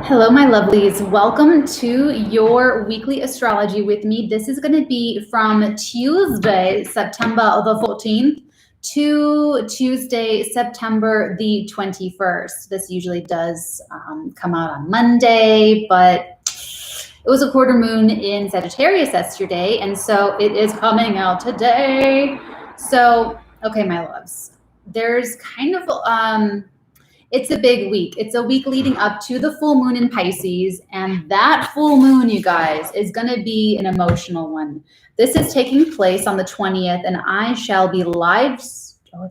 Hello, my lovelies. Welcome to your weekly astrology with me. This is going to be from Tuesday, September the 14th to Tuesday, September the 21st. This usually does come out on Monday, but it was a quarter moon in Sagittarius yesterday, and so it is coming out today. So, okay, my loves, there's kind of it's a big week. It's a week leading up to the full moon in Pisces. And that full moon, you guys, is going to be an emotional one. This is taking place on the 20th, and I shall be live streaming.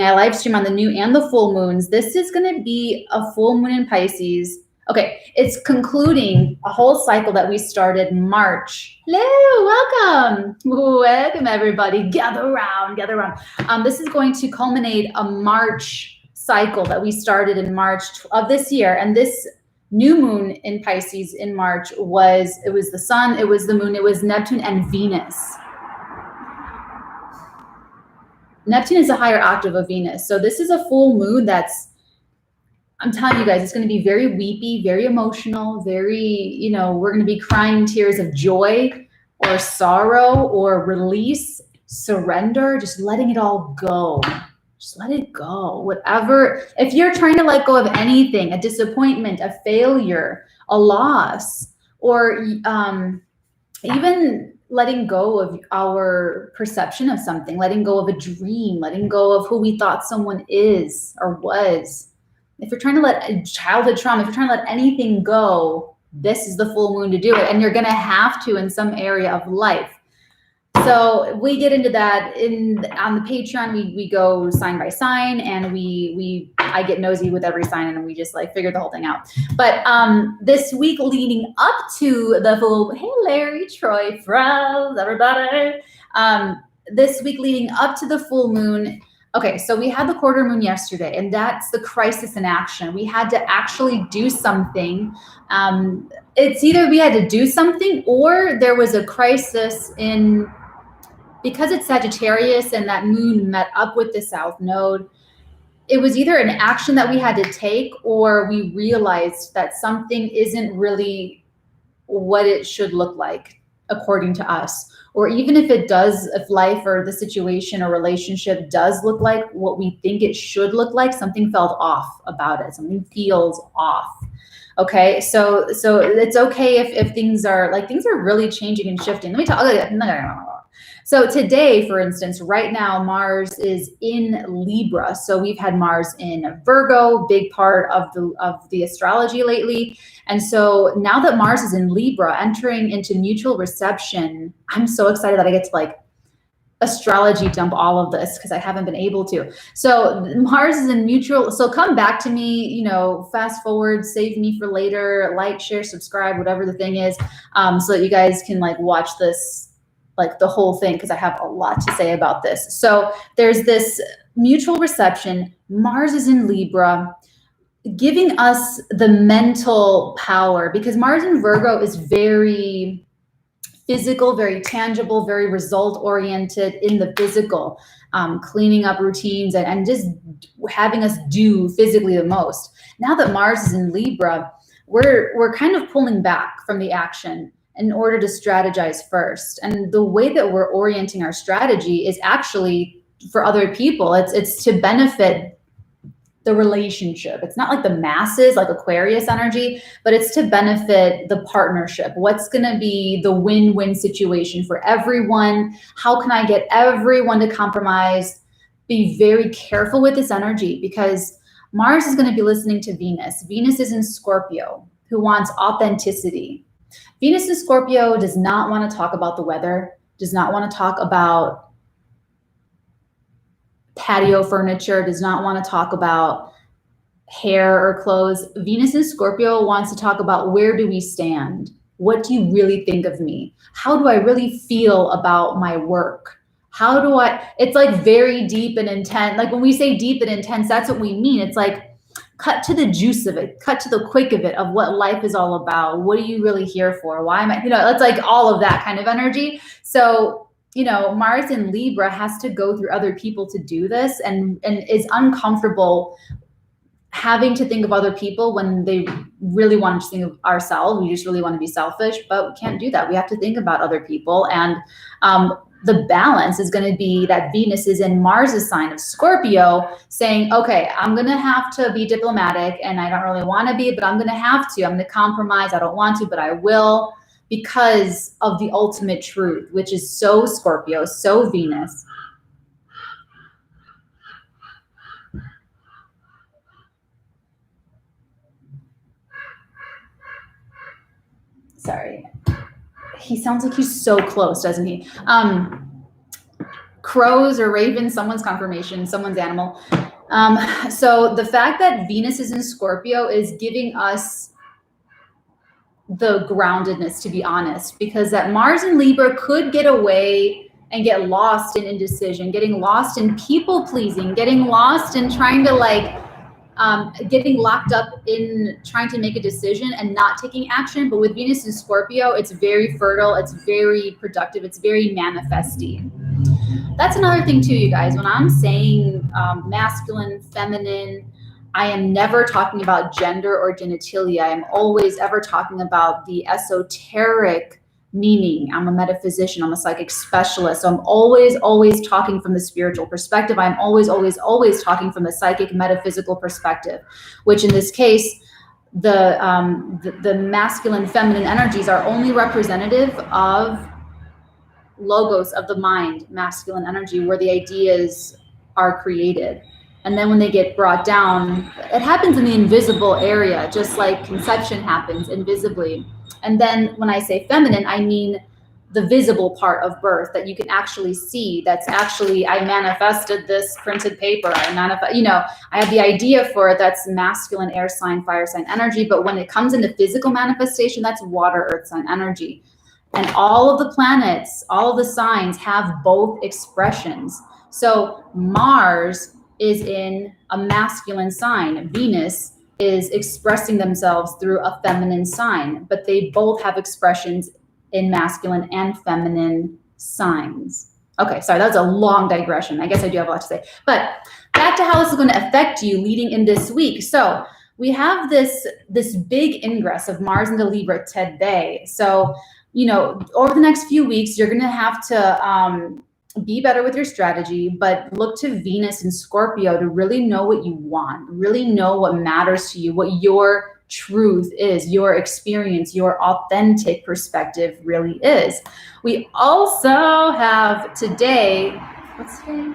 I live stream on the new and the full moons. This is going to be a full moon in Pisces. Okay, it's concluding a whole cycle that we started March. Hello, welcome. Welcome, everybody. Gather around, gather around. This is going to culminate a March cycle that we started in March of this year. And this new moon in Pisces in March it was the sun, it was the moon, it was Neptune and Venus. Neptune is a higher octave of Venus. So this is a full moon I'm telling you guys, it's going to be very weepy, very emotional, very, we're going to be crying tears of joy or sorrow or release, surrender, just letting it all go. Just let it go. Whatever, if you're trying to let go of anything, a disappointment, a failure, a loss, or even letting go of our perception of something, letting go of a dream, letting go of who we thought someone is or was. If you're trying to let childhood trauma, if you're trying to let anything go, this is the full moon to do it. And you're going to have to in some area of life. So we get into that on the Patreon. We go sign by sign, and I get nosy with every sign, and we just figure the whole thing out. But this week leading up to the full, hey Larry, Troy, Frows, everybody. This week leading up to the full moon. Okay, so we had the quarter moon yesterday, and that's the crisis in action. We had to actually do something. It's either we had to do something or there was a crisis because it's Sagittarius and that moon met up with the South Node. It was either an action that we had to take, or we realized that something isn't really what it should look like according to us. Or even if it does, if life or the situation or relationship does look like what we think it should look like, something felt off about it. Something feels off. Okay, so it's okay if things are really changing and shifting. Let me talk. So today, for instance, right now, Mars is in Libra. So we've had Mars in Virgo, big part of the astrology lately. And so now that Mars is in Libra, entering into mutual reception, I'm so excited that I get to astrology dump all of this because I haven't been able to. So Mars is in mutual. So come back to me, fast forward, save me for later, like, share, subscribe, whatever the thing is, so that you guys can watch this, the whole thing, because I have a lot to say about this. So there's this mutual reception. Mars is in Libra, giving us the mental power, because Mars in Virgo is very physical, very tangible, very result oriented in the physical, cleaning up routines and just having us do physically the most. Now that Mars is in Libra, we're kind of pulling back from the action in order to strategize first. And the way that we're orienting our strategy is actually for other people. It's to benefit the relationship. It's not like the masses, like Aquarius energy, but it's to benefit the partnership. What's going to be the win-win situation for everyone? How can I get everyone to compromise? Be very careful with this energy, because Mars is going to be listening to Venus. Venus is in Scorpio, who wants authenticity. Venus in Scorpio does not want to talk about the weather, does not want to talk about patio furniture, does not want to talk about hair or clothes. Venus in Scorpio wants to talk about, where do we stand? What do you really think of me? How do I really feel about my work? It's very deep and intense. When we say deep and intense, that's what we mean. It's cut to the juice of it, cut to the quick of it, of what life is all about. What are you really here for? Why am I, it's all of that kind of energy. So, Mars in Libra has to go through other people to do this, and is uncomfortable having to think of other people when they really want to think of ourselves. We just really want to be selfish, but we can't do that. We have to think about other people. And the balance is going to be that Venus is in Mars's sign of Scorpio, saying, okay, I'm going to have to be diplomatic, and I don't really want to be, but I'm going to have to. I'm going to compromise. I don't want to, but I will, because of the ultimate truth, which is so Scorpio, so Venus. Sorry. He sounds like he's so close, doesn't he? Crows or ravens, someone's confirmation, someone's animal. So the fact that Venus is in Scorpio is giving us the groundedness, to be honest, because that Mars in Libra could get away and get lost in indecision, getting lost in people pleasing, getting lost in trying to getting locked up in trying to make a decision and not taking action. But with Venus in Scorpio, it's very fertile, it's very productive, it's very manifesting. That's another thing too, you guys. When I'm saying masculine, feminine, I am never talking about gender or genitalia. I am always ever talking about the esoteric meaning. I'm a metaphysician, I'm a psychic specialist. So I'm always talking from the spiritual perspective. I'm always talking from the psychic metaphysical perspective, which in this case, the masculine, feminine energies are only representative of logos of the mind, masculine energy, where the ideas are created. And then when they get brought down, it happens in the invisible area, just like conception happens invisibly. And then when I say feminine, I mean the visible part of birth that you can actually see. That's actually, I manifested this printed paper. I have the idea for it. That's masculine, air sign, fire sign energy. But when it comes into physical manifestation, that's water, earth sign energy. And all of the planets, all of the signs have both expressions. So Mars is in a masculine sign. Venus is expressing themselves through a feminine sign, but they both have expressions in masculine and feminine signs. Okay, sorry, that was a long digression. I guess I do have a lot to say. But back to how this is going to affect you leading in this week. So we have this big ingress of Mars into Libra today. So over the next few weeks, you're going to have to be better with your strategy, but look to Venus and Scorpio to really know what you want, really know what matters to you, what your truth is, your experience, your authentic perspective really is. We also have today, what's today?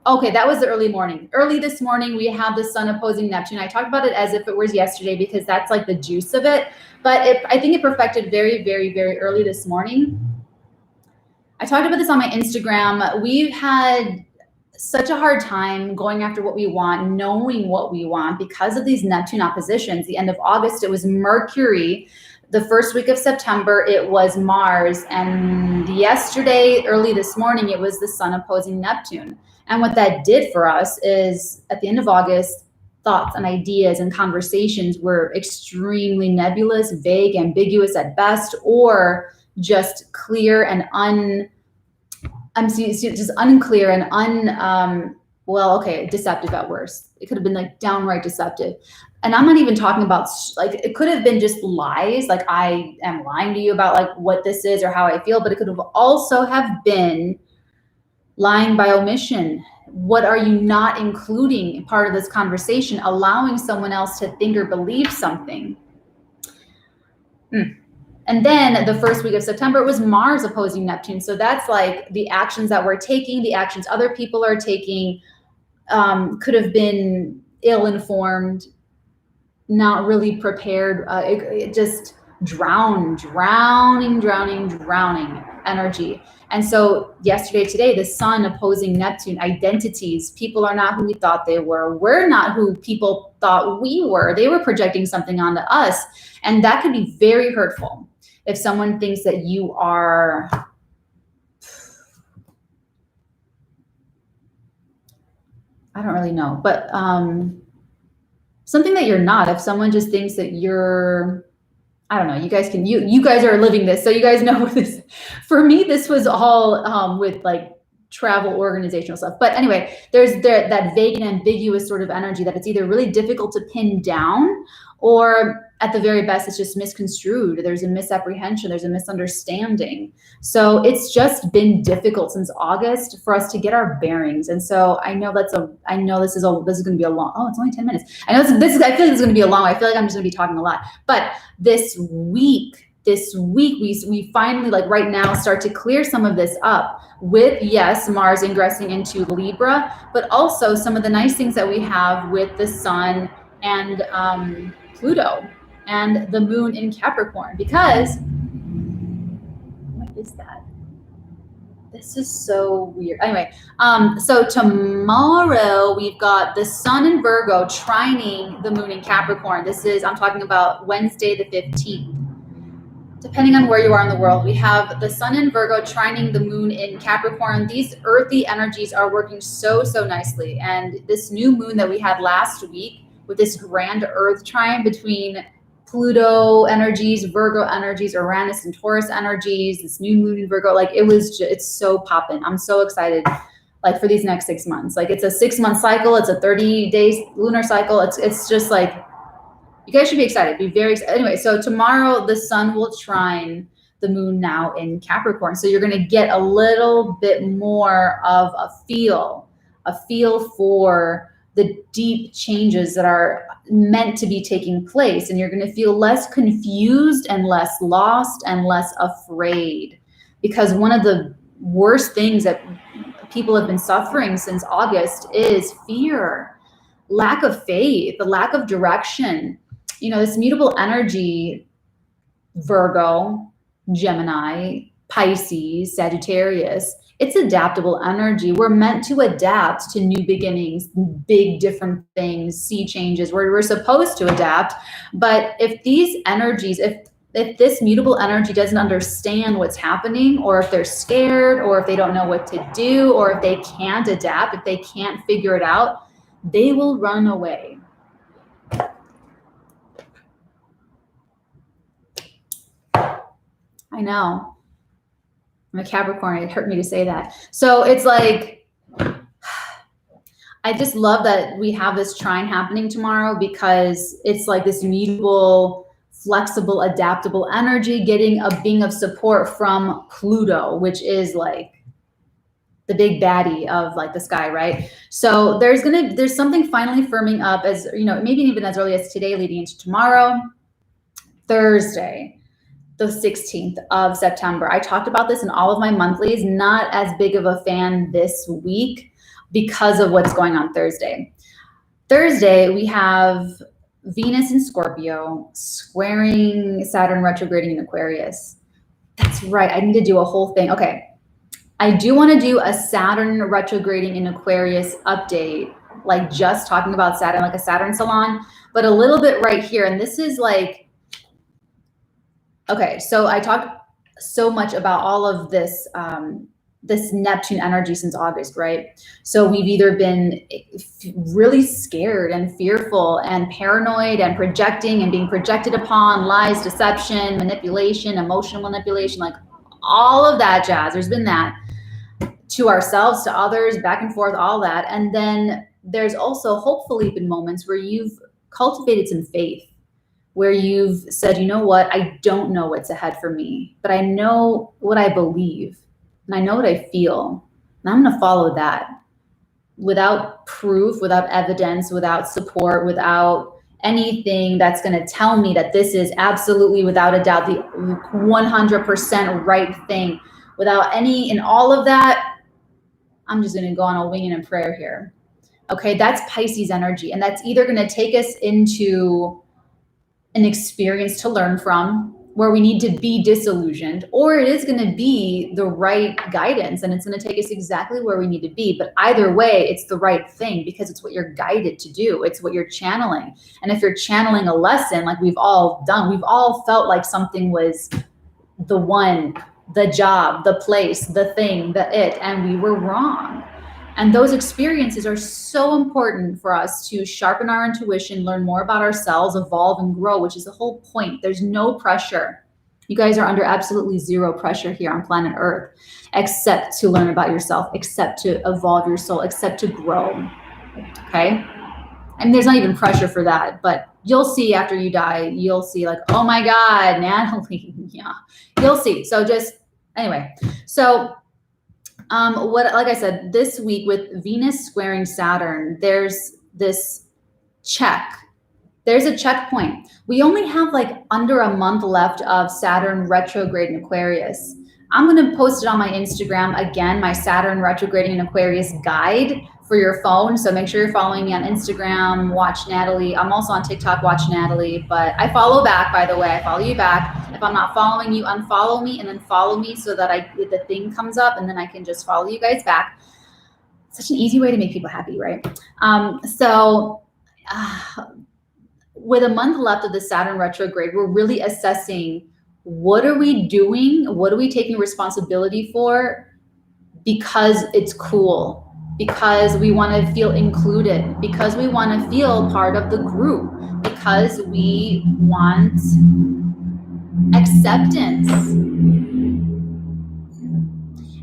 Okay, that was the early morning. Early this morning, we have the sun opposing Neptune. I talked about it as if it was yesterday because that's like the juice of it. But I think it perfected very, very, very early this morning. I talked about this on my Instagram. We've had such a hard time going after what we want, knowing what we want because of these Neptune oppositions. The end of August, it was Mercury. The first week of September, it was Mars. And yesterday, early this morning, it was the sun opposing Neptune. And what that did for us is at the end of August, thoughts and ideas and conversations were extremely nebulous, vague, ambiguous at best, or just clear and unclear and deceptive at worst. It could have been like downright deceptive. And I'm not even talking about it could have been just lies, like I am lying to you about like what this is or how I feel, but it could have also have been lying by omission. What are you not including in part of this conversation, allowing someone else to think or believe something? And then the first week of September, it was Mars opposing Neptune. So that's like the actions that we're taking, the actions other people are taking, could have been ill-informed, not really prepared. It just drowning energy. And so today, the sun opposing Neptune, identities, people are not who we thought they were. We're not who people thought we were. They were projecting something onto us. And that could be very hurtful. If someone thinks that you are, I don't really know, but something that you're not, if someone just thinks that you're, I don't know, you guys are living this, so you guys know this. For me, this was all with like travel, organizational stuff. But anyway, there's that vague and ambiguous sort of energy that it's either really difficult to pin down, or at the very best, it's just misconstrued. There's a misapprehension, there's a misunderstanding. So it's just been difficult since August for us to get our bearings. And so I know this is going to be a long, oh, it's only 10 minutes. I know I feel like this is going to be a long one. I feel like I'm just going to be talking a lot. But this week we finally, like right now, start to clear some of this up with, yes, Mars ingressing into Libra, but also some of the nice things that we have with the Sun and Pluto and the Moon in Capricorn. Because what is that? This is so weird. Anyway, so tomorrow we've got the Sun in Virgo trining the Moon in Capricorn. I'm talking about Wednesday the 15th. Depending on where you are in the world, we have the Sun in Virgo trining the Moon in Capricorn. These earthy energies are working so nicely. And this new moon that we had last week with this grand Earth trine between Pluto energies, Virgo energies, Uranus and Taurus energies, this new moon in Virgo, like it's so poppin'. I'm so excited, like for these next 6 months. Like it's a 6-month cycle. It's a 30 days lunar cycle. It's just like, you guys should be excited. Be very excited. Anyway, so tomorrow the Sun will trine the Moon now in Capricorn. So you're going to get a little bit more of a feel for the deep changes that are meant to be taking place. And you're going to feel less confused and less lost and less afraid. Because one of the worst things that people have been suffering since August is fear, lack of faith, the lack of direction. You know, this mutable energy, Virgo, Gemini, Pisces, Sagittarius, it's adaptable energy. We're meant to adapt to new beginnings, big different things, sea changes, where we're supposed to adapt. But if these energies, if this mutable energy doesn't understand what's happening, or if they're scared, or if they don't know what to do, or if they can't adapt, if they can't figure it out, they will run away. I know. I'm a Capricorn. It hurt me to say that. So it's like, I just love that we have this trine happening tomorrow, because it's like this mutable, flexible, adaptable energy getting a being of support from Pluto, which is like the big baddie of like the sky, right? So there's something finally firming up, as you know, maybe even as early as today, leading into tomorrow, Thursday, the 16th of September. I talked about this in all of my monthlies, not as big of a fan this week because of what's going on Thursday. Thursday, we have Venus in Scorpio squaring Saturn retrograding in Aquarius. That's right. I need to do a whole thing. Okay. I do want to do a Saturn retrograding in Aquarius update, like just talking about Saturn, like a Saturn salon, but a little bit right here. And this is like, okay, so I talked so much about all of this, this Neptune energy since August, right? So we've either been really scared and fearful and paranoid and projecting and being projected upon, lies, deception, manipulation, emotional manipulation, like all of that jazz. There's been that to ourselves, to others, back and forth, all that. And then there's also hopefully been moments where you've cultivated some faith, where you've said, you know what, I don't know what's ahead for me, but I know what I believe and I know what I feel, and I'm gonna follow that without proof, without evidence, without support, without anything that's gonna tell me that this is absolutely, without a doubt, the 100% right thing. Without any, in all of that, I'm just gonna go on a wing and a prayer here. Okay, that's Pisces energy, and that's either gonna take us into an experience to learn from, where we need to be disillusioned, or it is going to be the right guidance and it's going to take us exactly where we need to be. But either way, it's the right thing, because it's what you're guided to do. It's what you're channeling. And if you're channeling a lesson, like we've all done, we've all felt like something was the one, the job, the place, the thing, the it, and we were wrong. And those experiences are so important for us to sharpen our intuition, learn more about ourselves, evolve and grow, which is the whole point. There's no pressure. You guys are under absolutely zero pressure here on planet Earth, except to learn about yourself, except to evolve your soul, except to grow. Okay? And there's not even pressure for that, but you'll see after you die, you'll see like, oh my God, Natalie, yeah, you'll see. So just, anyway, so like I said, this week with Venus squaring Saturn, there's this check. There's a checkpoint. We only have like under a month left of Saturn retrograde in Aquarius. I'm going to post it on my Instagram again, my Saturn retrograding in Aquarius guide for your phone. So make sure you're following me on Instagram, Watch Natalie. I'm also on TikTok, Watch Natalie, but I follow back, by the way. I follow you back. If I'm not following you, unfollow me and then follow me so that the thing comes up and then I can just follow you guys back. Such an easy way to make people happy, right? With a month left of the Saturn retrograde, we're really assessing what are we doing? What are we taking responsibility for? Because it's cool, because we want to feel included, because we want to feel part of the group, because we want acceptance.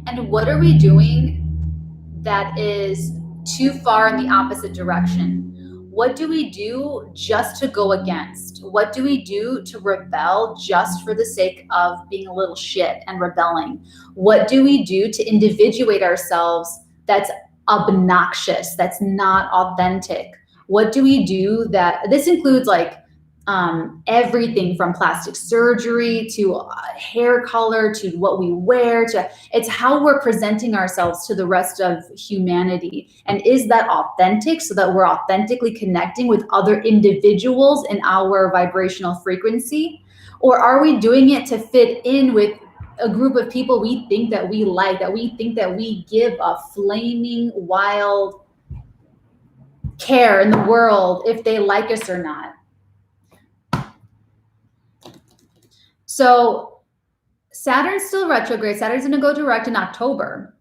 And what are we doing that is too far in the opposite direction? What do we do just to go against? What do we do to rebel just for the sake of being a little shit and rebelling? What do we do to individuate ourselves that's obnoxious, that's not authentic? What do we do that, this includes like everything from plastic surgery to hair color to what we wear, to it's how we're presenting ourselves to the rest of humanity. And is that authentic, so that we're authentically connecting with other individuals in our vibrational frequency? Or are we doing it to fit in with a group of people we think that we like, that we think that we give a flaming wild care in the world if they like us or not? So Saturn's still retrograde. Saturn's going to go direct in October.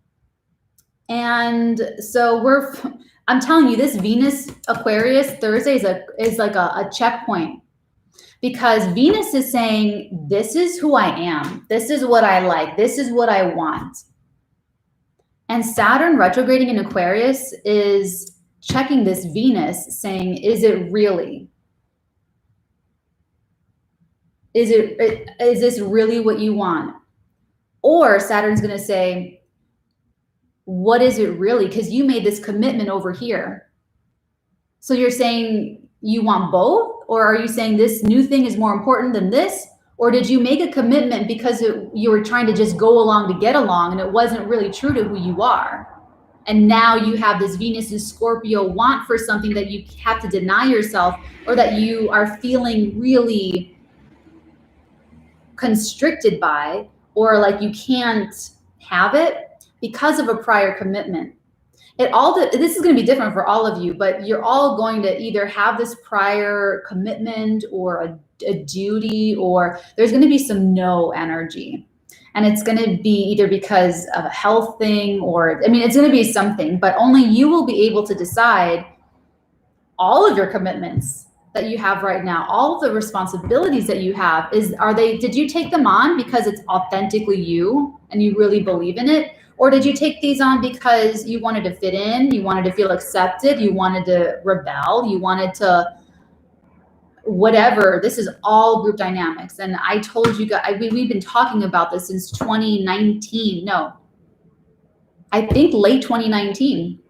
And so I'm telling you, this Venus Aquarius Thursday is like a checkpoint, because Venus is saying, this is who I am. This is what I like. This is what I want. And Saturn retrograding in Aquarius is checking this Venus, saying, is it really? Is this really what you want? Or Saturn's going to say, what is it really? Because you made this commitment over here. So you're saying you want both? Or are you saying this new thing is more important than this? Or did you make a commitment because you were trying to just go along to get along and it wasn't really true to who you are? And now you have this Venus in Scorpio want for something that you have to deny yourself, or that you are feeling really constricted by, or like you can't have it because of a prior commitment. This is going to be different for all of you, but you're all going to either have this prior commitment or a duty, or there's going to be some no energy. And it's going to be either because of a health thing, or, I mean, it's going to be something, but only you will be able to decide all of your commitments that you have right now, all of the responsibilities that you have, did you take them on because it's authentically you and you really believe in it? Or did you take these on because you wanted to fit in, you wanted to feel accepted, you wanted to rebel, you wanted to whatever? This is all group dynamics. And I told you guys, we've been talking about this since 2019. No, I think late 2019.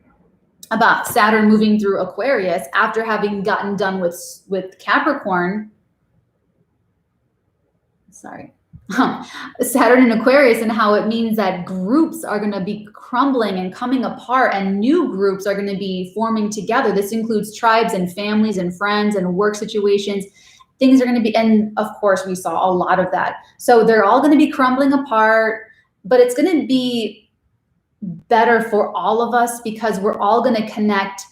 About Saturn moving through Aquarius after having gotten done with Capricorn. Sorry. Saturn in Aquarius, and how it means that groups are going to be crumbling and coming apart, and new groups are going to be forming together. This includes tribes and families and friends and work situations. Things are going to be, and of course we saw a lot of that. So they're all going to be crumbling apart, but it's going to be better for all of us, because we're all going to connect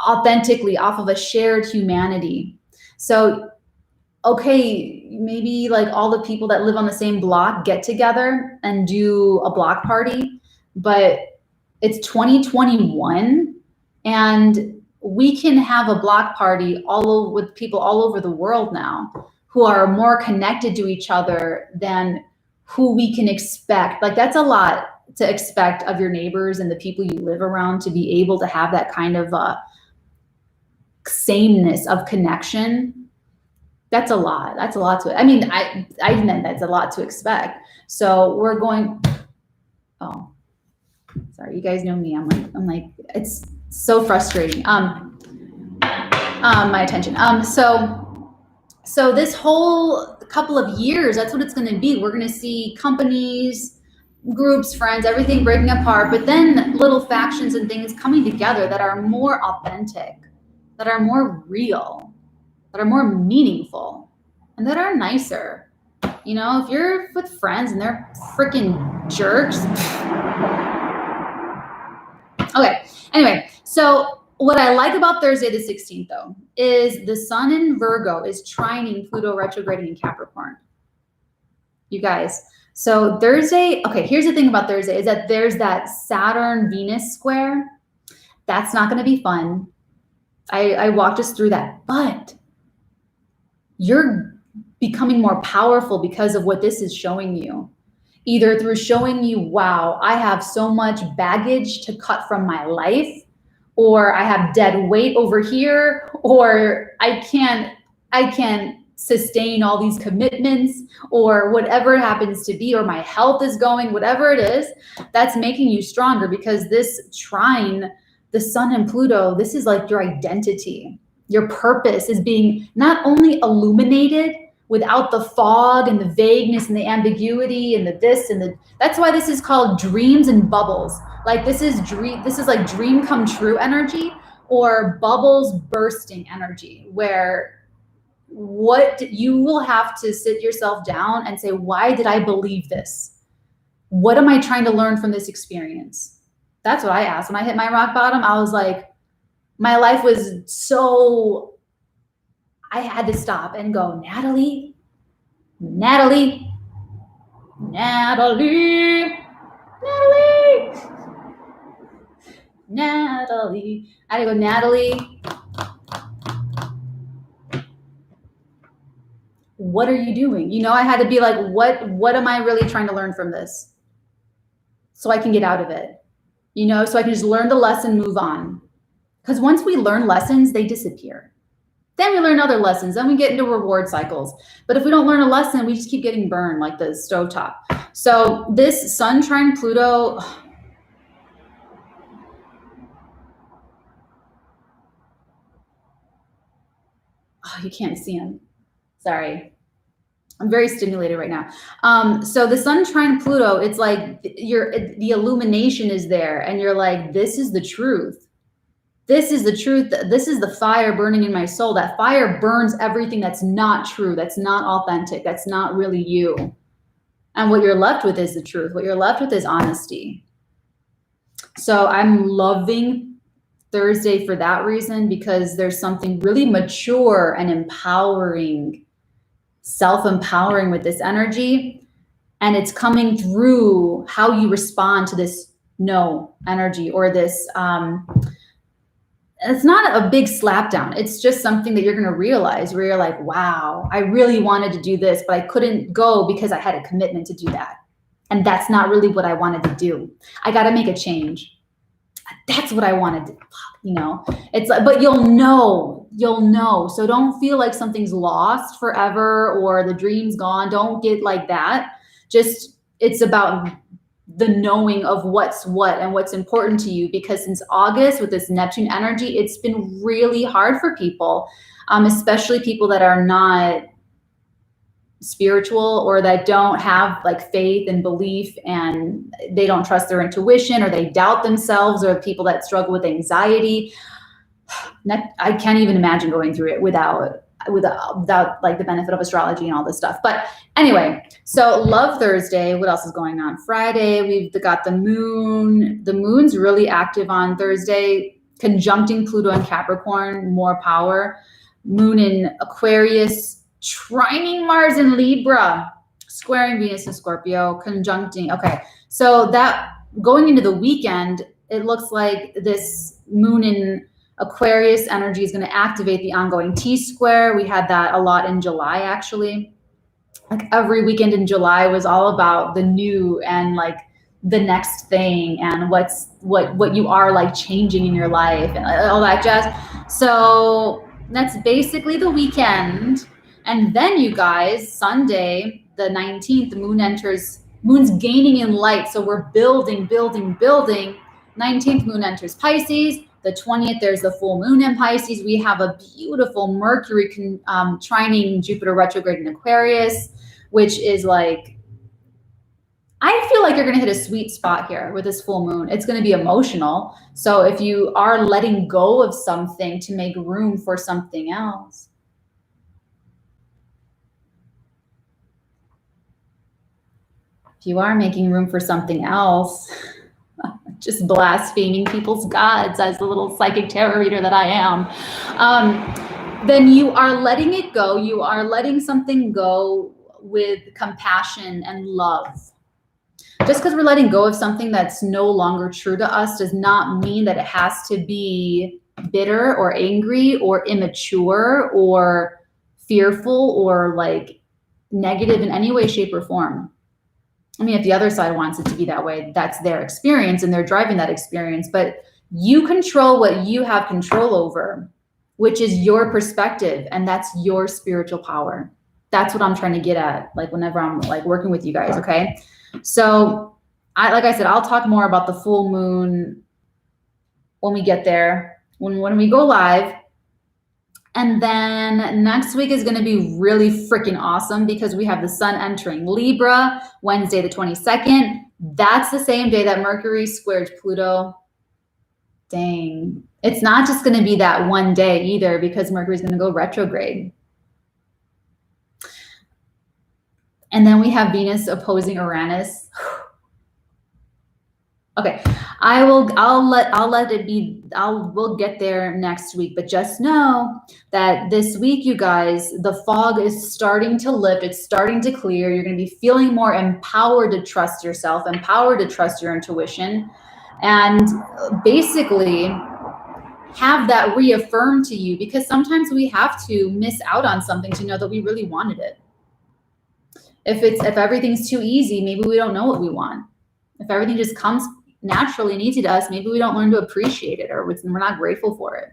authentically off of a shared humanity. So, okay, maybe like all the people that live on the same block get together and do a block party, but it's 2021 and we can have a block party with people all over the world now who are more connected to each other than who we can expect. Like that's a lot to expect of your neighbors and the people you live around, to be able to have that kind of sameness of connection. That's a lot. That's a lot to, I mean, I meant that's a lot to expect. So we're going, oh, sorry, you guys know me. I'm like, it's so frustrating. My attention. So this whole couple of years, that's what it's going to be. We're going to see companies, groups, friends, everything breaking apart, but then little factions and things coming together that are more authentic, that are more real, that are more meaningful, and that are nicer. You know, if you're with friends and they're freaking jerks. Okay, anyway, so what I like about Thursday the 16th, though, is the sun in Virgo is trining Pluto retrograding in Capricorn. You guys, so Thursday, okay, here's the thing about Thursday is that there's that Saturn-Venus square. That's not going to be fun. I walked us through that, but you're becoming more powerful because of what this is showing you. Either through showing you, wow, I have so much baggage to cut from my life, or I have dead weight over here, or I can't sustain all these commitments, or whatever it happens to be, or my health is going, whatever it is, that's making you stronger, because this trine, the sun and Pluto, this is like your identity. Your purpose is being not only illuminated without the fog and the vagueness and the ambiguity and the this and the, that's why this is called dreams and bubbles. Like this is like dream come true energy, or bubbles bursting energy, where what you will have to sit yourself down and say, why did I believe this? What am I trying to learn from this experience? That's what I asked. When I hit my rock bottom, I was like, my life was so, I had to stop and go, Natalie. I had to go, Natalie, what are you doing? You know, I had to be like, what am I really trying to learn from this? So I can get out of it, you know, so I can just learn the lesson, move on. Because once we learn lessons, they disappear. Then we learn other lessons. Then we get into reward cycles. But if we don't learn a lesson, we just keep getting burned like the stovetop. So this sun trine Pluto, oh, you can't see him. Sorry. I'm very stimulated right now. So the sun trine Pluto, it's like the illumination is there, and you're like, this is the truth. This is the truth. This is the fire burning in my soul. That fire burns everything that's not true, that's not authentic, that's not really you. And what you're left with is the truth. What you're left with is honesty. So I'm loving Thursday for that reason, because there's something really mature and empowering, self-empowering with this energy. And it's coming through how you respond to this no energy, or this, it's not a big slap down. It's just something that you're going to realize, where you're like, wow, I really wanted to do this, but I couldn't go because I had a commitment to do that. And that's not really what I wanted to do. I got to make a change. That's what I wanted to, you know, it's like, but you'll know. So don't feel like something's lost forever or the dream's gone. Don't get like that. Just, it's about the knowing of what's what and what's important to you, because since August with this Neptune energy, it's been really hard for people, especially people that are not spiritual, or that don't have like faith and belief, and they don't trust their intuition, or they doubt themselves, or people that struggle with anxiety. I can't even imagine going through it without like the benefit of astrology and all this stuff. But anyway, so love Thursday. What else is going on? Friday, we've got the moon. The moon's really active on Thursday, conjuncting Pluto and Capricorn, more power. Moon in Aquarius, trining Mars in Libra, squaring Venus in Scorpio, conjuncting. Okay, so that going into the weekend, it looks like this moon in Aquarius energy is going to activate the ongoing T-square. We had that a lot in July, actually. Like every weekend in July was all about the new and like the next thing and what you are like changing in your life and all that jazz. So that's basically the weekend. And then you guys, Sunday, the 19th, the moon's gaining in light. So we're building. 19th moon enters Pisces. The 20th, there's the full moon in Pisces. We have a beautiful Mercury trining Jupiter retrograde in Aquarius, which is like, I feel like you're going to hit a sweet spot here with this full moon. It's going to be emotional. So if you are letting go of something to make room for something else. If you are making room for something else, just blaspheming people's gods as the little psychic tarot reader that I am, then you are letting it go. You are letting something go with compassion and love. Just because we're letting go of something that's no longer true to us does not mean that it has to be bitter or angry or immature or fearful or like negative in any way, shape, or form. I mean, if the other side wants it to be that way, that's their experience and they're driving that experience. But you control what you have control over, which is your perspective, and that's your spiritual power. That's what I'm trying to get at, like whenever I'm like working with you guys, okay? So like I said, I'll talk more about the full moon when we get there, when we go live. And then next week is going to be really freaking awesome because we have the sun entering Libra, Wednesday the 22nd. That's the same day that Mercury squares Pluto. Dang. It's not just going to be that one day either because Mercury's going to go retrograde. And then we have Venus opposing Uranus. Okay, we'll get there next week, but just know that this week, you guys, the fog is starting to lift. It's starting to clear. You're going to be feeling more empowered to trust yourself, empowered to trust your intuition, and basically have that reaffirmed to you, because sometimes we have to miss out on something to know that we really wanted it. If everything's too easy, maybe we don't know what we want. If everything just comes naturally and easy to us, maybe we don't learn to appreciate it, or we're not grateful for it.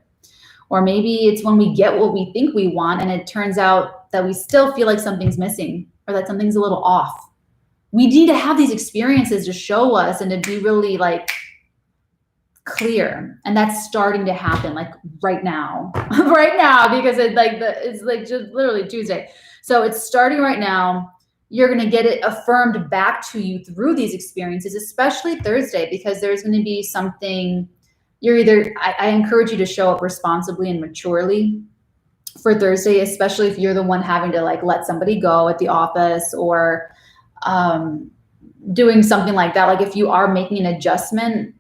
Or maybe it's when we get what we think we want and it turns out that we still feel like something's missing or that something's a little off. We need to have these experiences to show us and to be really like clear. And that's starting to happen like right now, right now, because it's like just literally Tuesday. So it's starting right now. You're going to get it affirmed back to you through these experiences, especially Thursday, because there's going to be something I encourage you to show up responsibly and maturely for Thursday, especially if you're the one having to like let somebody go at the office or doing something like that. Like if you are making an adjustment,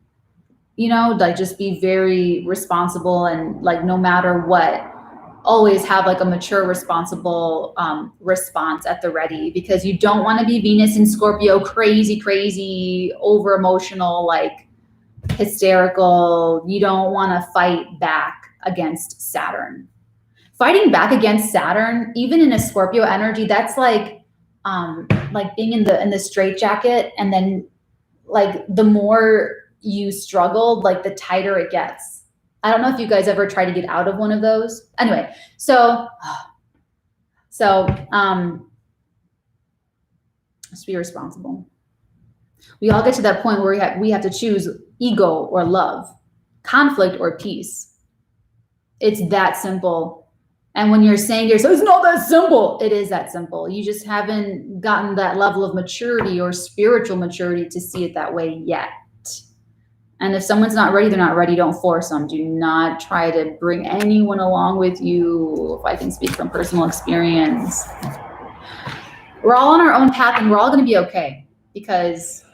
like just be very responsible and like no matter what, always have like a mature, responsible response at the ready, because you don't want to be Venus in Scorpio, crazy, over emotional, like hysterical. You don't want to fight back against Saturn. Fighting back against Saturn, even in a Scorpio energy, that's like being in the straitjacket, and then like the more you struggle, like the tighter it gets. I don't know if you guys ever try to get out of one of those. Anyway, so just be responsible. We all get to that point where we have to choose ego or love, conflict or peace. It's that simple. And when you're saying to yourself, it's not that simple, it is that simple. You just haven't gotten that level of maturity or spiritual maturity to see it that way yet. And if someone's not ready, they're not ready. Don't force them. Do not try to bring anyone along with you, if I can speak from personal experience. We're all on our own path and we're all going to be okay. Because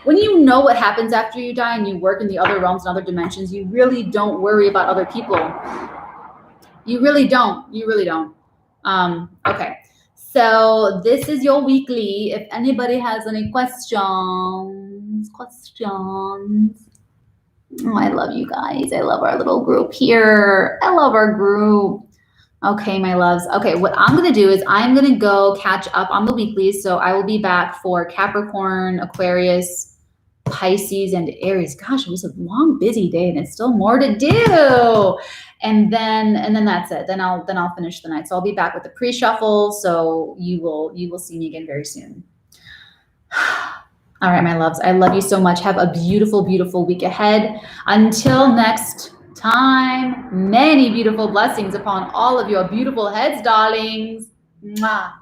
when you know what happens after you die and you work in the other realms and other dimensions, you really don't worry about other people. You really don't. You really don't. Okay. So this is your weekly. If anybody has any questions. Oh, I love you guys. I love our little group here. I love our group. Okay, my loves. Okay, what I'm going to do is I'm going to go catch up on the weeklies. So I will be back for Capricorn, Aquarius, Pisces, and Aries. Gosh, it was a long, busy day, and it's still more to do. And then that's it. Then I'll finish the night. So I'll be back with the pre-shuffle. So you will see me again very soon. All right, my loves. I love you so much. Have a beautiful, beautiful week ahead. Until next time, many beautiful blessings upon all of your beautiful heads, darlings. Mwah.